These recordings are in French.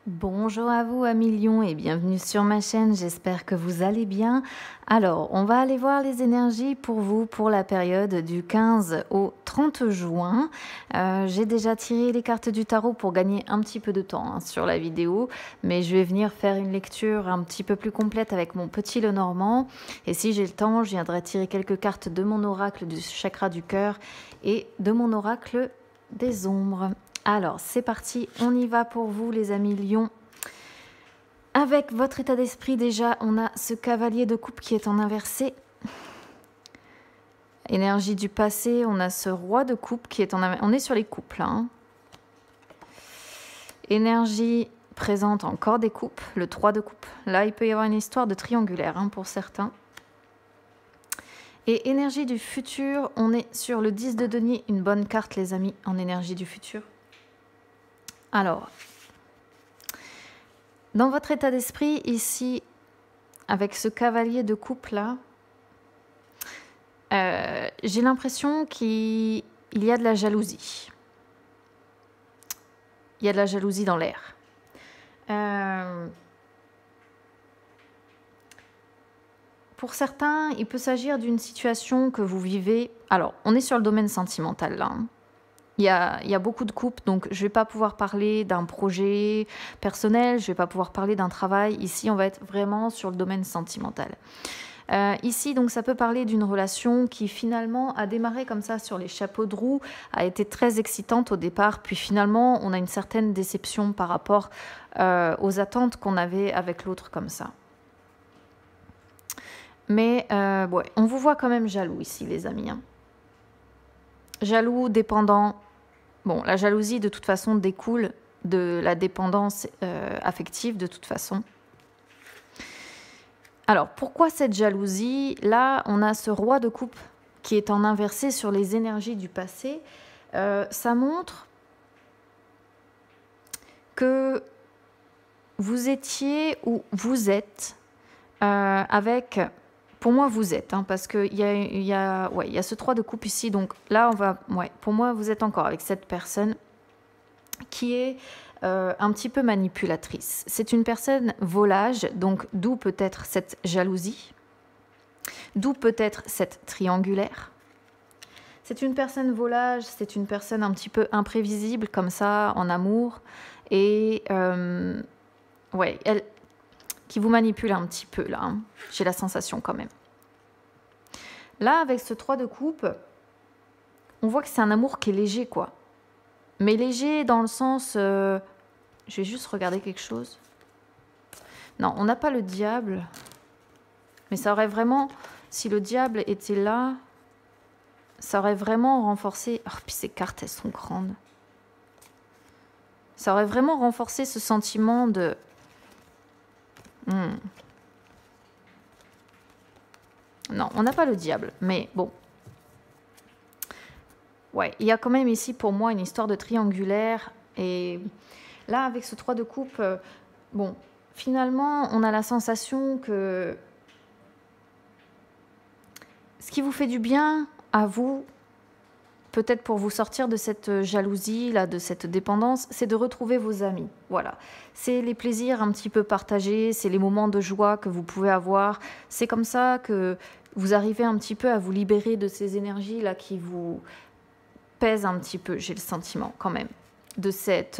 Bonjour à vous, amis lions, et bienvenue sur ma chaîne. J'espère que vous allez bien. Alors, on va aller voir les énergies pour vous pour la période du 15 au 30 juin. J'ai déjà tiré les cartes du tarot pour gagner un petit peu de temps sur la vidéo, mais je vais venir faire une lecture un petit peu plus complète avec mon petit Lenormand. Et si j'ai le temps, je viendrai tirer quelques cartes de mon oracle du chakra du cœur et de mon oracle des ombres. Alors, c'est parti, on y va pour vous, les amis lions. Avec votre état d'esprit, déjà, on a ce cavalier de coupe qui est en inversé. Énergie du passé, on a ce roi de coupe qui est en inversé. On est sur les coupes, là. Hein. Énergie présente, encore des coupes, le 3 de coupe. Là, il peut y avoir une histoire de triangulaire pour certains. Et énergie du futur, on est sur le 10 de denier, une bonne carte, les amis, en énergie du futur. Alors, dans votre état d'esprit, ici, avec ce cavalier de coupe là, j'ai l'impression qu'il y a de la jalousie. Il y a de la jalousie dans l'air. Pour certains, il peut s'agir d'une situation que vous vivez. Alors, on est sur le domaine sentimental là. Il y a beaucoup de couples, donc je ne vais pas pouvoir parler d'un projet personnel, je ne vais pas pouvoir parler d'un travail. Ici, on va être vraiment sur le domaine sentimental. Ici, donc, ça peut parler d'une relation qui finalement a démarré comme ça sur les chapeaux de roue, a été très excitante au départ, puis finalement, on a une certaine déception par rapport aux attentes qu'on avait avec l'autre comme ça. Mais ouais, on vous voit quand même jaloux ici, les amis. Hein. Jaloux, dépendant. Bon, la jalousie, de toute façon, découle de la dépendance affective, de toute façon. Alors, pourquoi cette jalousie? Là, on a ce roi de coupe qui est en inversé sur les énergies du passé. Ça montre que vous étiez ou vous êtes avec... Pour moi, vous êtes, parce qu'il y a ce 3 de coupe ici. Donc là, pour moi, vous êtes encore avec cette personne qui est un petit peu manipulatrice. C'est une personne volage, donc d'où peut-être cette jalousie, d'où peut-être cette triangulaire. C'est une personne volage, c'est une personne un petit peu imprévisible, comme ça, en amour. Et elle... qui vous manipule un petit peu, là. Hein. J'ai la sensation quand même. Là, avec ce 3 de coupe, on voit que c'est un amour qui est léger, quoi. Mais léger dans le sens... je vais juste regarder quelque chose. Non, on n'a pas le diable. Mais ça aurait vraiment... Si le diable était là, ça aurait vraiment renforcé... Oh, puis ces cartes, elles sont grandes. Ça aurait vraiment renforcé ce sentiment de... Non, on n'a pas le diable, mais bon. Ouais, il y a quand même ici pour moi une histoire de triangulaire. Et là, avec ce 3 de coupe, bon, finalement, on a la sensation que ce qui vous fait du bien à vous, peut-être pour vous sortir de cette jalousie, là, de cette dépendance, c'est de retrouver vos amis. Voilà. C'est les plaisirs un petit peu partagés, c'est les moments de joie que vous pouvez avoir. C'est comme ça que vous arrivez un petit peu à vous libérer de ces énergies-là qui vous pèsent un petit peu, j'ai le sentiment quand même, de cette...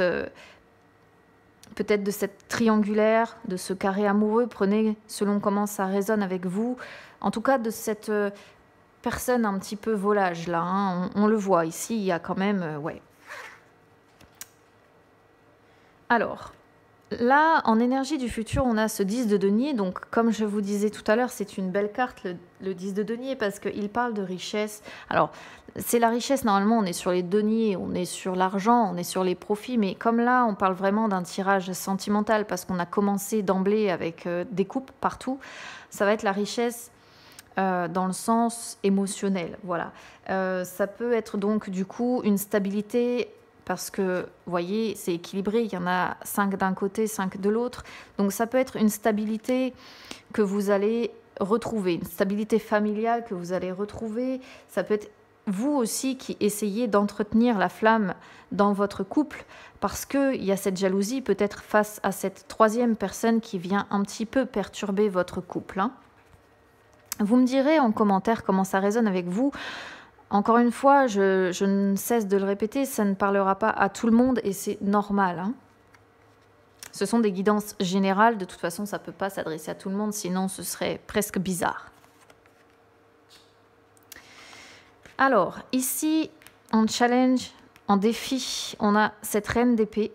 peut-être de cette triangulaire, de ce carré amoureux. Prenez selon comment ça résonne avec vous. En tout cas, de cette... personne un petit peu volage là, hein. On le voit ici, il y a quand même, ouais. Alors, là, en énergie du futur, on a ce 10 de denier, donc comme je vous disais tout à l'heure, c'est une belle carte, le 10 de denier, parce qu'il parle de richesse. Alors, c'est la richesse, normalement, on est sur les deniers, on est sur l'argent, on est sur les profits, mais comme là, on parle vraiment d'un tirage sentimental, parce qu'on a commencé d'emblée avec des coupes partout, ça va être la richesse dans le sens émotionnel, voilà. Ça peut être donc du coup une stabilité parce que, vous voyez, c'est équilibré, il y en a 5 d'un côté, 5 de l'autre. Donc ça peut être une stabilité que vous allez retrouver, une stabilité familiale que vous allez retrouver. Ça peut être vous aussi qui essayez d'entretenir la flamme dans votre couple parce qu'il y a cette jalousie peut-être face à cette troisième personne qui vient un petit peu perturber votre couple. Hein. Vous me direz en commentaire comment ça résonne avec vous. Encore une fois, je ne cesse de le répéter, ça ne parlera pas à tout le monde et c'est normal. Hein. Ce sont des guidances générales, de toute façon ça ne peut pas s'adresser à tout le monde, sinon ce serait presque bizarre. Alors, ici, en challenge, en défi, on a cette reine d'épée.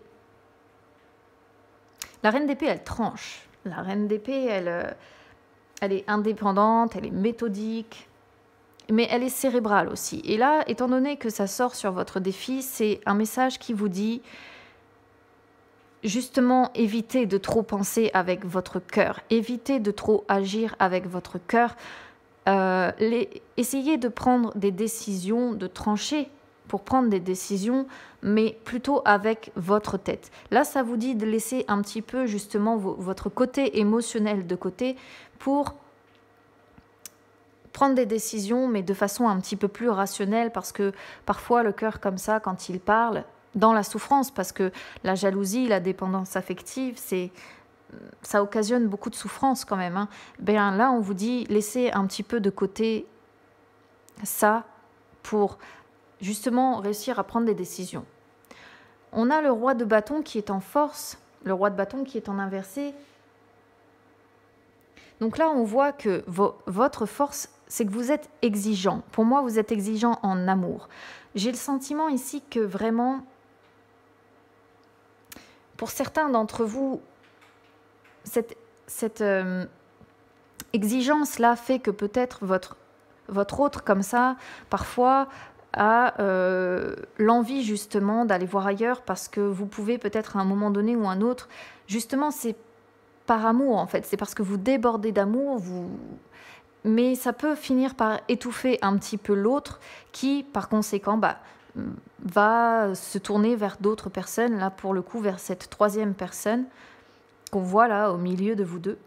La reine d'épée, elle tranche. La reine d'épée, elle est indépendante, elle est méthodique, mais elle est cérébrale aussi. Et là, étant donné que ça sort sur votre défi, c'est un message qui vous dit, justement, évitez de trop penser avec votre cœur, évitez de trop agir avec votre cœur, essayez de prendre des décisions, de trancher pour prendre des décisions, mais plutôt avec votre tête. Là, ça vous dit de laisser un petit peu justement votre côté émotionnel de côté pour prendre des décisions, mais de façon un petit peu plus rationnelle, parce que parfois le cœur comme ça, quand il parle, dans la souffrance, parce que la jalousie, la dépendance affective, ça occasionne beaucoup de souffrance quand même. Hein. Bien là, on vous dit, laissez un petit peu de côté ça pour justement réussir à prendre des décisions. On a le roi de bâton qui est en force, le roi de bâton qui est en inversé. Donc là, on voit que votre force, c'est que vous êtes exigeant. Pour moi, vous êtes exigeant en amour. J'ai le sentiment ici que vraiment, pour certains d'entre vous, cette exigence-là fait que peut-être votre autre, comme ça, parfois, a l'envie justement d'aller voir ailleurs parce que vous pouvez peut-être à un moment donné ou un autre, justement, c'est par amour en fait, c'est parce que vous débordez d'amour, mais ça peut finir par étouffer un petit peu l'autre qui, par conséquent, va se tourner vers d'autres personnes, là pour le coup vers cette troisième personne qu'on voit là au milieu de vous deux.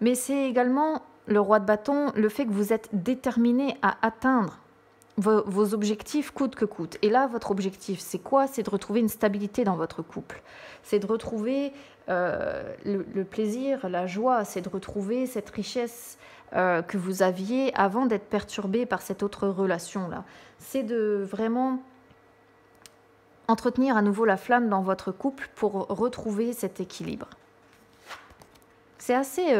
Mais c'est également le roi de bâton, le fait que vous êtes déterminé à atteindre vos objectifs coûte que coûte. Et là, votre objectif, c'est quoi? C'est de retrouver une stabilité dans votre couple. C'est de retrouver le plaisir, la joie, c'est de retrouver cette richesse que vous aviez avant d'être perturbé par cette autre relation-là. C'est de vraiment entretenir à nouveau la flamme dans votre couple pour retrouver cet équilibre. C'est assez...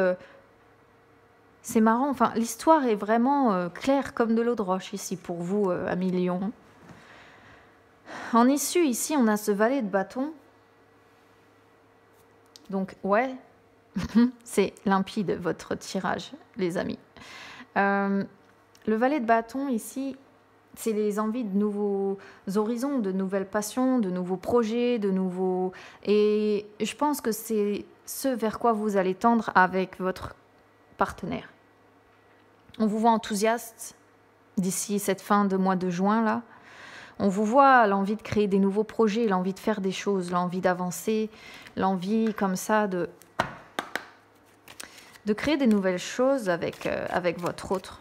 c'est marrant, enfin, l'histoire est vraiment claire comme de l'eau de roche ici pour vous, amis Lion. En issue, ici, on a ce valet de bâton. Donc, ouais, c'est limpide votre tirage, les amis. Le valet de bâton, ici, c'est les envies de nouveaux horizons, de nouvelles passions, de nouveaux projets, de nouveaux... Et je pense que c'est ce vers quoi vous allez tendre avec votre partenaire. On vous voit enthousiaste d'ici cette fin de mois de juin, là. On vous voit l'envie de créer des nouveaux projets, l'envie de faire des choses, l'envie d'avancer, l'envie comme ça de créer des nouvelles choses avec votre autre.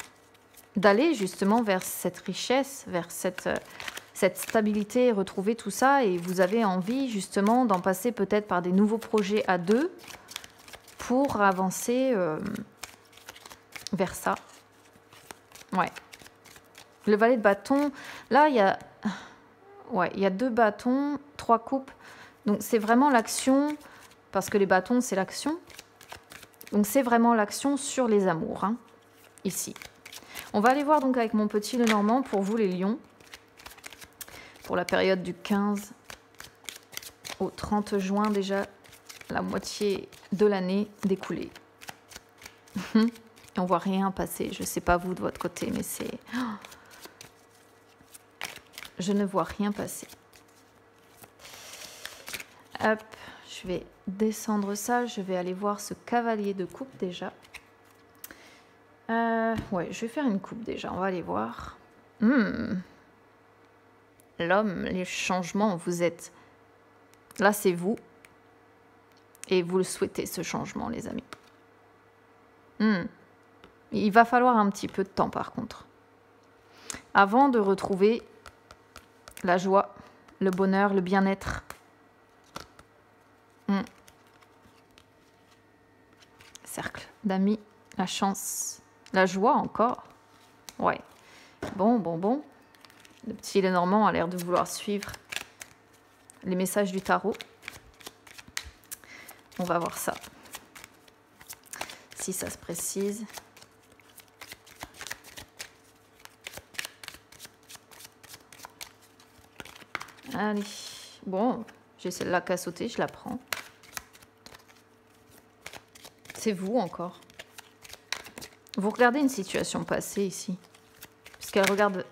D'aller justement vers cette richesse, vers cette stabilité, retrouver tout ça. Et vous avez envie justement d'en passer peut-être par des nouveaux projets à deux pour avancer vers ça. Ouais. Le valet de bâton, là, il y a 2 bâtons, 3 coupes. Donc, c'est vraiment l'action, parce que les bâtons, c'est l'action. Donc, c'est vraiment l'action sur les amours, hein, ici. On va aller voir donc avec mon petit Lenormand, pour vous, les lions, pour la période du 15 au 30 juin, déjà, la moitié de l'année découlée. Et on voit rien passer. Je ne sais pas vous de votre côté, mais c'est... Je ne vois rien passer. Hop, je vais descendre ça. Je vais aller voir ce cavalier de coupe déjà. Ouais, je vais faire une coupe déjà. On va aller voir. L'homme, les changements, vous êtes... Là, c'est vous. Et vous le souhaitez, ce changement, les amis. Il va falloir un petit peu de temps, par contre. avant de retrouver la joie, le bonheur, le bien-être. Cercle d'amis, la chance, la joie encore. Ouais. Bon. Le petit Lenormand a l'air de vouloir suivre les messages du tarot. On va voir ça. Si ça se précise. Allez. Bon, j'ai celle-là qu'à sauter, je la prends. C'est vous encore. Vous regardez une situation passée ici. Puisqu'elle regarde...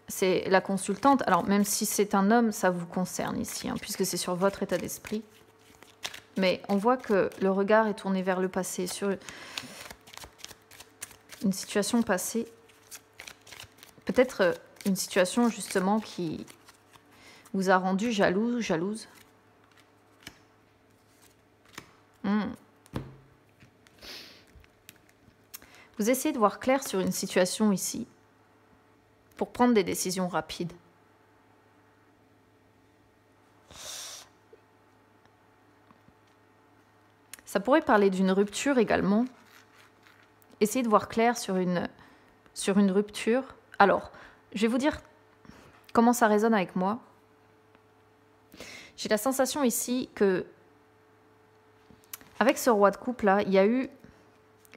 C'est la consultante. Alors, même si c'est un homme, ça vous concerne ici, hein, puisque c'est sur votre état d'esprit. Mais on voit que le regard est tourné vers le passé, sur une situation passée. Peut-être une situation, justement, qui vous a rendu jaloux, jalouse. Vous essayez de voir clair sur une situation ici, pour prendre des décisions rapides. Ça pourrait parler d'une rupture également. Essayez de voir clair sur une rupture. Alors, je vais vous dire comment ça résonne avec moi. J'ai la sensation ici que, avec ce roi de coupe là, il y a eu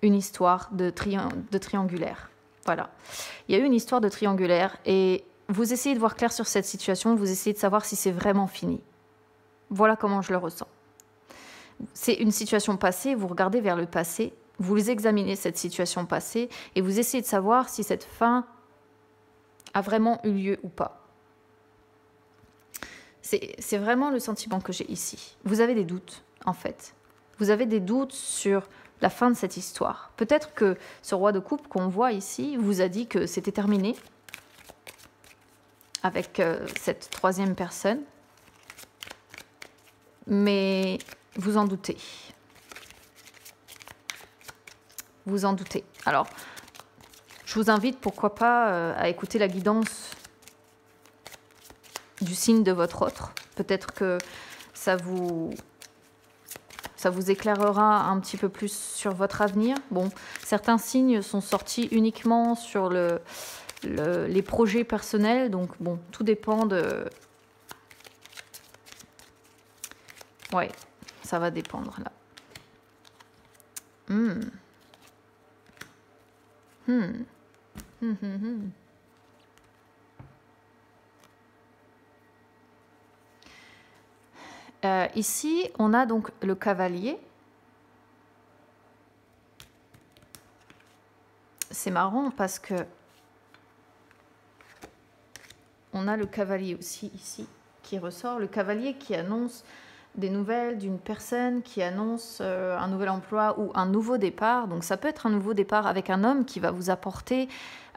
une histoire de triangulaire. Voilà. Il y a eu une histoire de triangulaire et vous essayez de voir clair sur cette situation, vous essayez de savoir si c'est vraiment fini. Voilà comment je le ressens. C'est une situation passée, vous regardez vers le passé, vous examinez cette situation passée et vous essayez de savoir si cette fin a vraiment eu lieu ou pas. C'est vraiment le sentiment que j'ai ici. Vous avez des doutes, en fait. Vous avez des doutes sur la fin de cette histoire. Peut-être que ce roi de coupe qu'on voit ici vous a dit que c'était terminé avec cette troisième personne. Mais vous en doutez. Vous en doutez. Alors, je vous invite, pourquoi pas, à écouter la guidance du signe de votre autre. Peut-être que ça vous éclairera un petit peu plus sur votre avenir. Bon, certains signes sont sortis uniquement sur les projets personnels. Donc, bon, tout dépend de... Ouais, ça va dépendre, là. Ici, on a donc le cavalier. C'est marrant parce que on a le cavalier aussi ici qui ressort. Le cavalier qui annonce des nouvelles d'une personne, qui annonce un nouvel emploi ou un nouveau départ. Donc ça peut être un nouveau départ avec un homme qui va vous apporter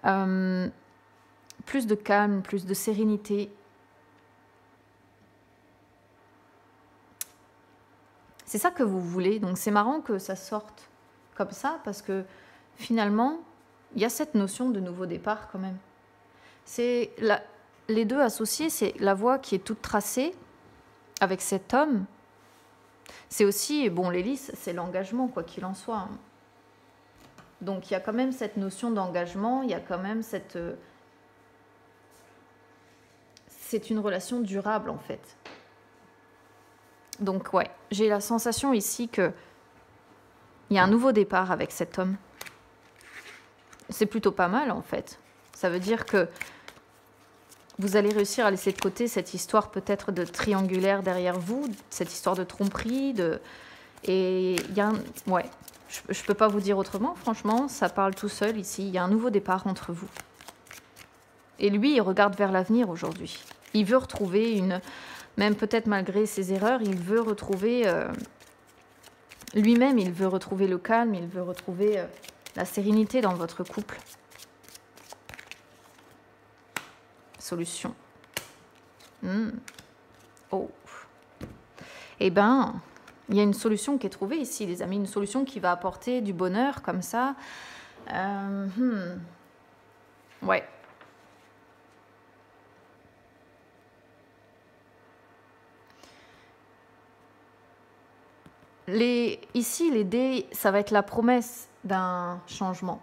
plus de calme, plus de sérénité. C'est ça que vous voulez. Donc c'est marrant que ça sorte comme ça parce que finalement, il y a cette notion de nouveau départ quand même. Les deux associés, c'est la voie qui est toute tracée avec cet homme. C'est aussi, bon, l'hélice, c'est l'engagement, quoi qu'il en soit. Donc il y a quand même cette notion d'engagement, il y a quand même cette... C'est une relation durable en fait. Donc ouais, j'ai la sensation ici que il y a un nouveau départ avec cet homme. C'est plutôt pas mal en fait. Ça veut dire que vous allez réussir à laisser de côté cette histoire peut-être de triangulaire derrière vous, cette histoire de tromperie, et il y a ouais, je peux pas vous dire autrement, franchement, ça parle tout seul ici. Il y a un nouveau départ entre vous. Et lui, il regarde vers l'avenir aujourd'hui. Il veut retrouver même peut-être malgré ses erreurs, il veut retrouver lui-même, il veut retrouver le calme, il veut retrouver la sérénité dans votre couple. Solution. Oh. Eh ben, il y a une solution qui est trouvée ici, les amis. Une solution qui va apporter du bonheur, comme ça. Ouais. Ici, les dés, ça va être la promesse d'un changement.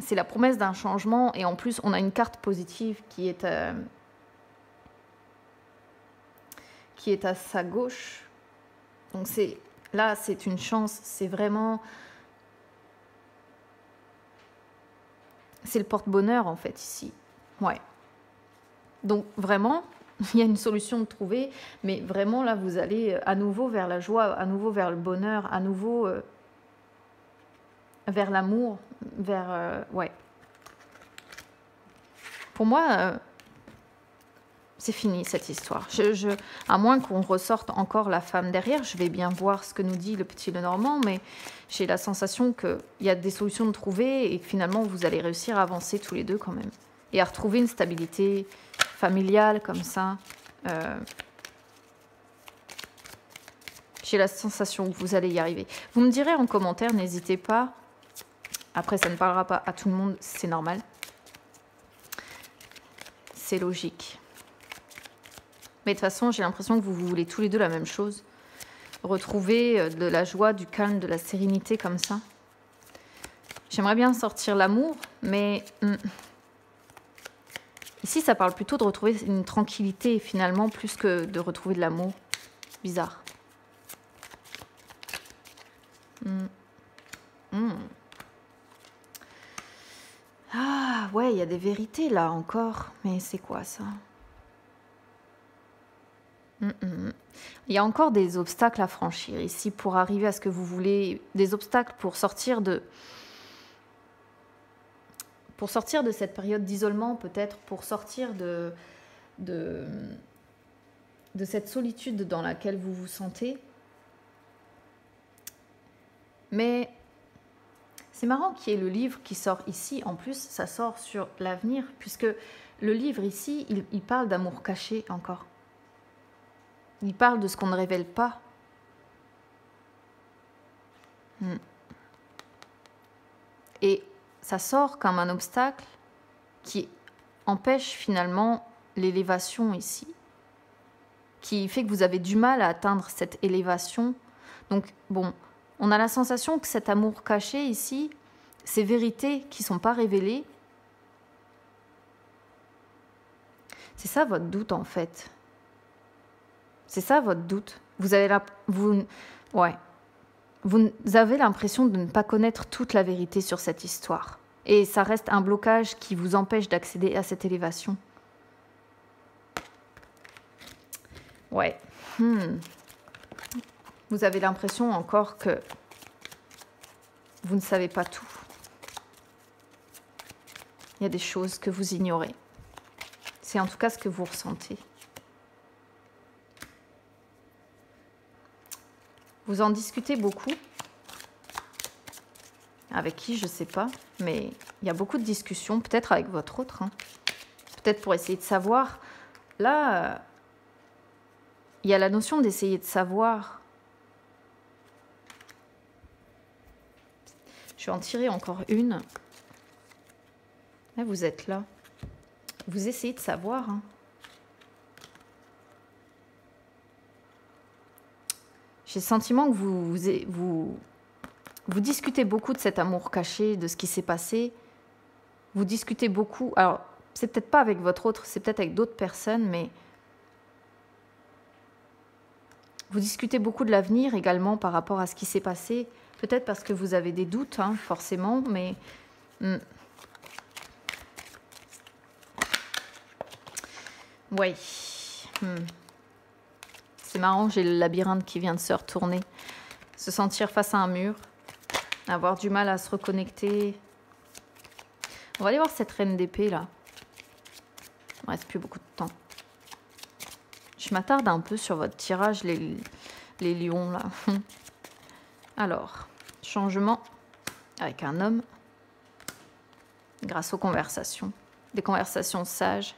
C'est la promesse d'un changement et en plus, on a une carte positive qui est à sa gauche. Donc là, c'est une chance. C'est vraiment... C'est le porte-bonheur, en fait, ici. Ouais. Donc, vraiment, il y a une solution de trouver. Mais vraiment, là, vous allez à nouveau vers la joie, à nouveau vers le bonheur, à nouveau vers l'amour, vers... ouais. Pour moi, c'est fini, cette histoire. À moins qu'on ressorte encore la femme derrière, je vais bien voir ce que nous dit le petit Lenormand, mais j'ai la sensation qu'il y a des solutions de trouver et que finalement, vous allez réussir à avancer tous les deux quand même. Et à retrouver une stabilité familiale comme ça. J'ai la sensation que vous allez y arriver. Vous me direz en commentaire, n'hésitez pas. Après, ça ne parlera pas à tout le monde, c'est normal. C'est logique. Mais de toute façon, j'ai l'impression que vous voulez tous les deux la même chose. Retrouver de la joie, du calme, de la sérénité comme ça. J'aimerais bien sortir l'amour, mais... ici, ça parle plutôt de retrouver une tranquillité, finalement, plus que de retrouver de l'amour. Bizarre. Ah, ouais, il y a des vérités, là, encore. Mais c'est quoi, ça ? Il y a encore des obstacles à franchir ici pour arriver à ce que vous voulez. Des obstacles pour sortir de cette période d'isolement, peut-être, pour sortir de cette solitude dans laquelle vous vous sentez. Mais c'est marrant qu'il y ait le livre qui sort ici. En plus, ça sort sur l'avenir, puisque le livre ici, il parle d'amour caché encore. Il parle de ce qu'on ne révèle pas. Et ça sort comme un obstacle qui empêche finalement l'élévation ici, qui fait que vous avez du mal à atteindre cette élévation. Donc, bon, on a la sensation que cet amour caché ici, ces vérités qui ne sont pas révélées, c'est ça votre doute en fait. C'est ça votre doute. Vous avez l'impression de ne pas connaître toute la vérité sur cette histoire. Et ça reste un blocage qui vous empêche d'accéder à cette élévation. Ouais. Vous avez l'impression encore que vous ne savez pas tout. Il y a des choses que vous ignorez. C'est en tout cas ce que vous ressentez. Vous en discutez beaucoup. Avec qui, je ne sais pas. Mais il y a beaucoup de discussions, peut-être avec votre autre. Peut-être pour essayer de savoir. Là, il y a la notion d'essayer de savoir. Je vais en tirer encore une. Là, vous êtes là. Vous essayez de savoir. J'ai le sentiment que vous discutez beaucoup de cet amour caché, de ce qui s'est passé. Vous discutez beaucoup. Alors, c'est peut-être pas avec votre autre, c'est peut-être avec d'autres personnes, mais vous discutez beaucoup de l'avenir également par rapport à ce qui s'est passé. Peut-être parce que vous avez des doutes, forcément, mais... Oui. C'est marrant, j'ai le labyrinthe qui vient de se retourner. Se sentir face à un mur, avoir du mal à se reconnecter. On va aller voir cette reine d'épée, là. Il ne reste plus beaucoup de temps. Je m'attarde un peu sur votre tirage, les lions, là. Alors, changement avec un homme grâce aux conversations. Des conversations sages.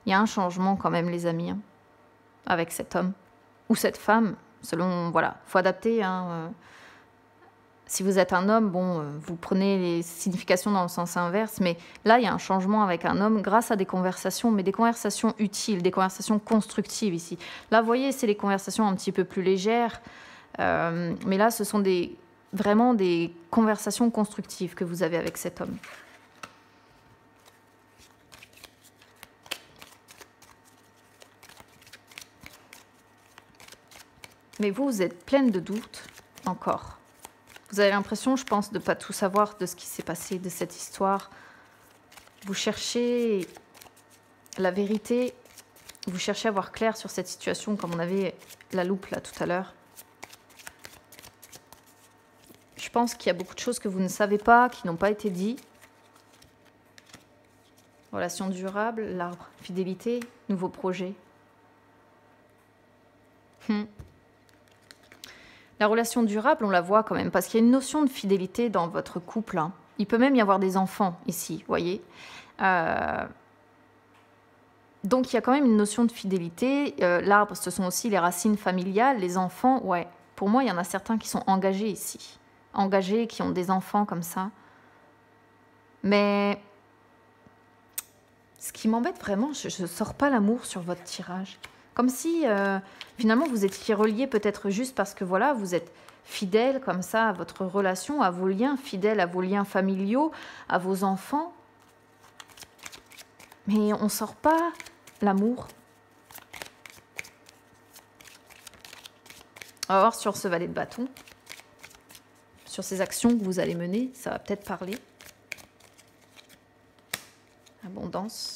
Il y a un changement quand même, les amis, avec cet homme ou cette femme, selon, voilà, faut adapter. si vous êtes un homme, bon, vous prenez les significations dans le sens inverse, mais là, il y a un changement avec un homme grâce à des conversations, mais des conversations utiles, des conversations constructives ici. Là, vous voyez, c'est les conversations un petit peu plus légères, mais là, ce sont vraiment des conversations constructives que vous avez avec cet homme. Mais vous êtes pleine de doutes encore. Vous avez l'impression, je pense, de ne pas tout savoir de ce qui s'est passé, de cette histoire. Vous cherchez la vérité, vous cherchez à voir clair sur cette situation, comme on avait la loupe là tout à l'heure. Je pense qu'il y a beaucoup de choses que vous ne savez pas, qui n'ont pas été dites. Relation durable, l'arbre, fidélité, nouveaux projets. La relation durable, on la voit quand même, parce qu'il y a une notion de fidélité dans votre couple. Hein. Il peut même y avoir des enfants ici, vous voyez. Donc il y a quand même une notion de fidélité. L'arbre, ce sont aussi les racines familiales. Les enfants, ouais. Pour moi, il y en a certains qui sont engagés ici. Engagés, qui ont des enfants comme ça. Mais ce qui m'embête vraiment, je ne sors pas l'amour sur votre tirage. Comme si, finalement, vous étiez reliés peut-être juste parce que, voilà, vous êtes fidèle comme ça à votre relation, à vos liens, fidèle à vos liens familiaux, à vos enfants. Mais on ne sort pas l'amour. On va voir sur ce valet de bâton, sur ces actions que vous allez mener, ça va peut-être parler. Abondance.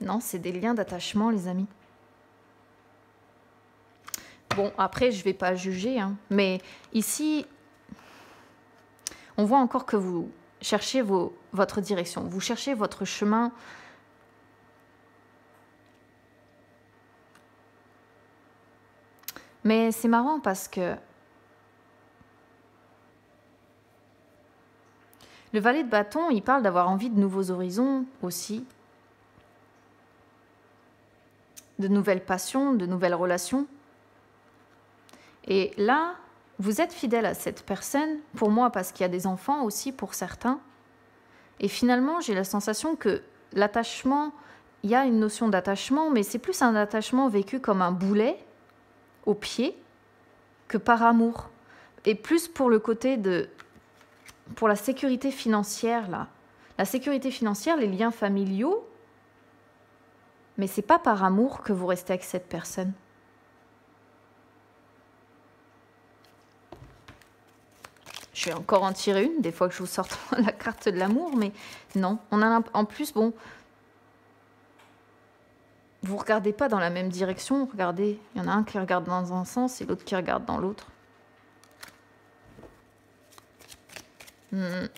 Non, c'est des liens d'attachement, les amis. Bon, après, je ne vais pas juger, hein, mais ici, on voit encore que vous cherchez votre direction, vous cherchez votre chemin. Mais c'est marrant parce que le valet de bâton, il parle d'avoir envie de nouveaux horizons aussi, de nouvelles passions, de nouvelles relations. Et là, vous êtes fidèle à cette personne, pour moi, parce qu'il y a des enfants aussi pour certains. Et finalement, j'ai la sensation que l'attachement, il y a une notion d'attachement, mais c'est plus un attachement vécu comme un boulet au pied que par amour. Et plus pour le côté pour la sécurité financière, là. La sécurité financière, les liens familiaux, mais c'est pas par amour que vous restez avec cette personne. Je vais encore en tirer une, des fois que je vous sorte la carte de l'amour, mais non. En plus, bon, vous ne regardez pas dans la même direction. Regardez, il y en a un qui regarde dans un sens et l'autre qui regarde dans l'autre. Ouais.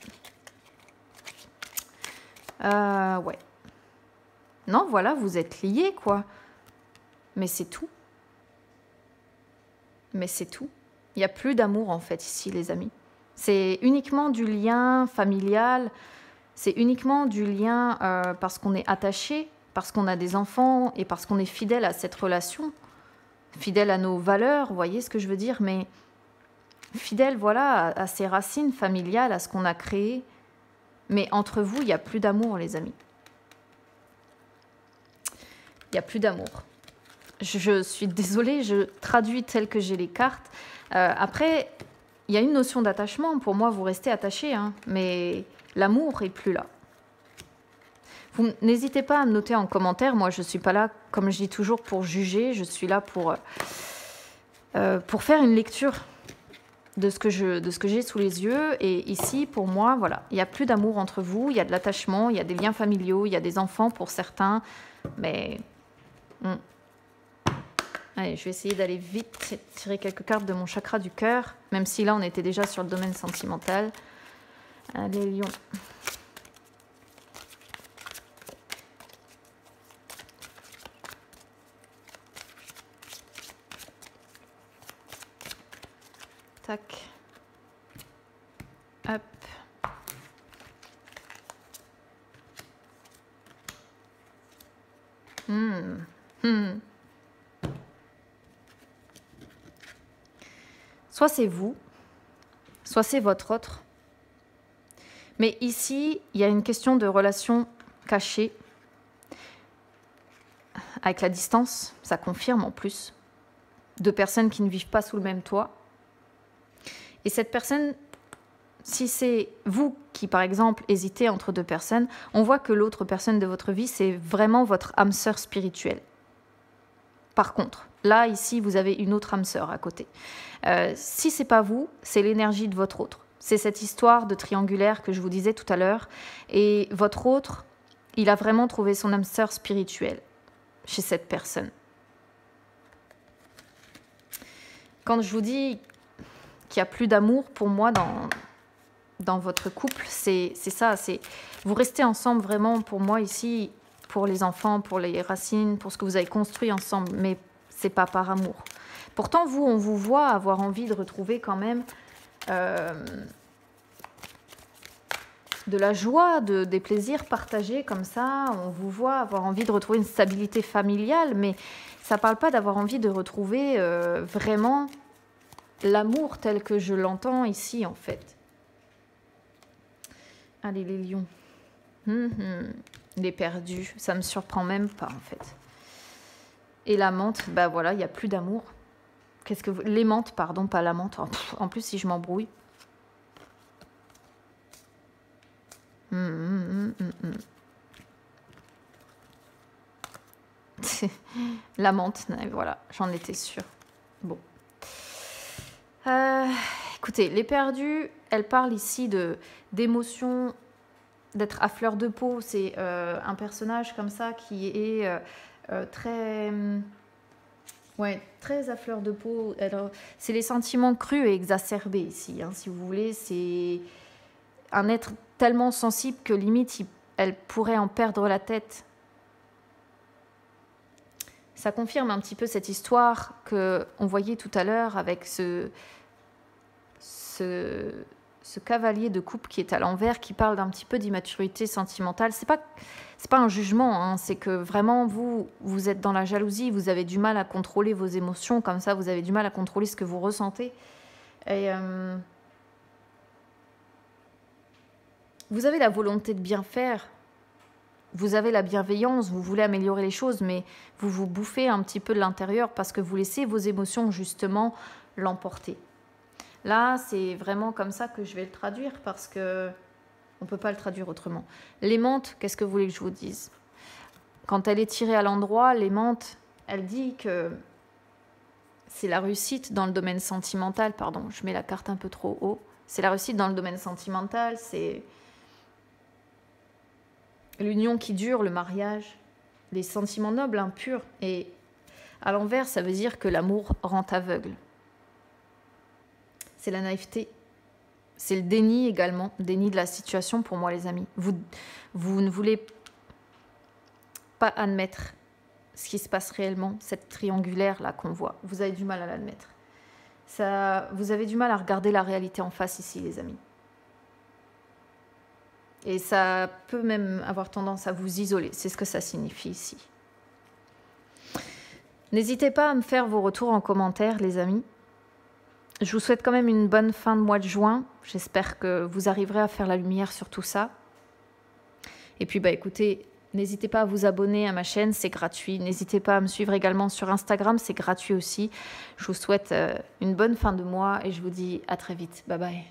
Non, voilà, vous êtes liés, quoi. Mais c'est tout. Mais c'est tout. Il n'y a plus d'amour, en fait, ici, les amis. C'est uniquement du lien familial, c'est uniquement du lien parce qu'on est attaché, parce qu'on a des enfants et parce qu'on est fidèle à cette relation, fidèle à nos valeurs, vous voyez ce que je veux dire, mais fidèle, voilà, à ses racines familiales, à ce qu'on a créé. Mais entre vous, il n'y a plus d'amour, les amis. Il n'y a plus d'amour. Je suis désolée, je traduis tel que j'ai les cartes. Après, il y a une notion d'attachement. Pour moi, vous restez attachés, hein, mais l'amour n'est plus là. Vous n'hésitez pas à me noter en commentaire. Moi, je ne suis pas là, comme je dis toujours, pour juger. Je suis là pour faire une lecture de ce que j'ai sous les yeux. Et ici, pour moi, voilà, il n'y a plus d'amour entre vous. Il y a de l'attachement, il y a des liens familiaux, il y a des enfants pour certains. Mais... Allez, je vais essayer d'aller vite, tirer quelques cartes de mon chakra du cœur, même si là, on était déjà sur le domaine sentimental. Allez, Lion. Tac. Hop. Soit c'est vous, soit c'est votre autre. Mais ici, il y a une question de relation cachée. Avec la distance, ça confirme en plus. Deux personnes qui ne vivent pas sous le même toit. Et cette personne, si c'est vous qui, par exemple, hésitez entre deux personnes, on voit que l'autre personne de votre vie, c'est vraiment votre âme sœur spirituelle. Par contre, là, ici, vous avez une autre âme sœur à côté. Si ce n'est pas vous, c'est l'énergie de votre autre. C'est cette histoire de triangulaire que je vous disais tout à l'heure. Et votre autre, il a vraiment trouvé son âme sœur spirituelle chez cette personne. Quand je vous dis qu'il n'y a plus d'amour, pour moi, dans votre couple, c'est ça. Vous restez ensemble vraiment, pour moi, ici, pour les enfants, pour les racines, pour ce que vous avez construit ensemble, mais ce n'est pas par amour. Pourtant, vous, on vous voit avoir envie de retrouver quand même de la joie, des plaisirs partagés comme ça. On vous voit avoir envie de retrouver une stabilité familiale, mais ça ne parle pas d'avoir envie de retrouver vraiment l'amour tel que je l'entends ici, en fait. Allez, les lions. Les perdus, ça ne me surprend même pas, en fait. Et la menthe, bah voilà, il n'y a plus d'amour. Qu'est-ce que vous... Les menthes, pardon, pas la menthe. En plus, si je m'embrouille. La menthe, voilà, j'en étais sûre. Bon. Écoutez, les perdus, elles parlent ici d'émotions, d'être à fleur de peau. C'est un personnage comme ça qui est très... très à fleur de peau. C'est les sentiments crus et exacerbés ici, hein, si vous voulez. C'est un être tellement sensible que limite, elle pourrait en perdre la tête. Ça confirme un petit peu cette histoire qu'on voyait tout à l'heure avec ce cavalier de coupe qui est à l'envers, qui parle d'un petit peu d'immaturité sentimentale. C'est pas un jugement, hein, c'est que vraiment vous êtes dans la jalousie, vous avez du mal à contrôler vos émotions, comme ça vous avez du mal à contrôler ce que vous ressentez. Et vous avez la volonté de bien faire, vous avez la bienveillance, vous voulez améliorer les choses, mais vous vous bouffez un petit peu de l'intérieur parce que vous laissez vos émotions justement l'emporter. Là, c'est vraiment comme ça que je vais le traduire parce que on ne peut pas le traduire autrement. L'aimante, qu'est-ce que vous voulez que je vous dise? Quand elle est tirée à l'endroit, l'aimante, elle dit que c'est la réussite dans le domaine sentimental. Pardon, je mets la carte un peu trop haut. C'est la réussite dans le domaine sentimental, c'est l'union qui dure, le mariage, les sentiments nobles, impurs. Et à l'envers, ça veut dire que l'amour rend aveugle. C'est la naïveté. C'est le déni également, déni de la situation pour moi, les amis. Vous ne voulez pas admettre ce qui se passe réellement, cette triangulaire-là qu'on voit. Vous avez du mal à l'admettre. Vous avez du mal à regarder la réalité en face ici, les amis. Et ça peut même avoir tendance à vous isoler. C'est ce que ça signifie ici. N'hésitez pas à me faire vos retours en commentaire, les amis. Je vous souhaite quand même une bonne fin de mois de juin. J'espère que vous arriverez à faire la lumière sur tout ça. Et puis, écoutez, n'hésitez pas à vous abonner à ma chaîne, c'est gratuit. N'hésitez pas à me suivre également sur Instagram, c'est gratuit aussi. Je vous souhaite une bonne fin de mois et je vous dis à très vite. Bye bye.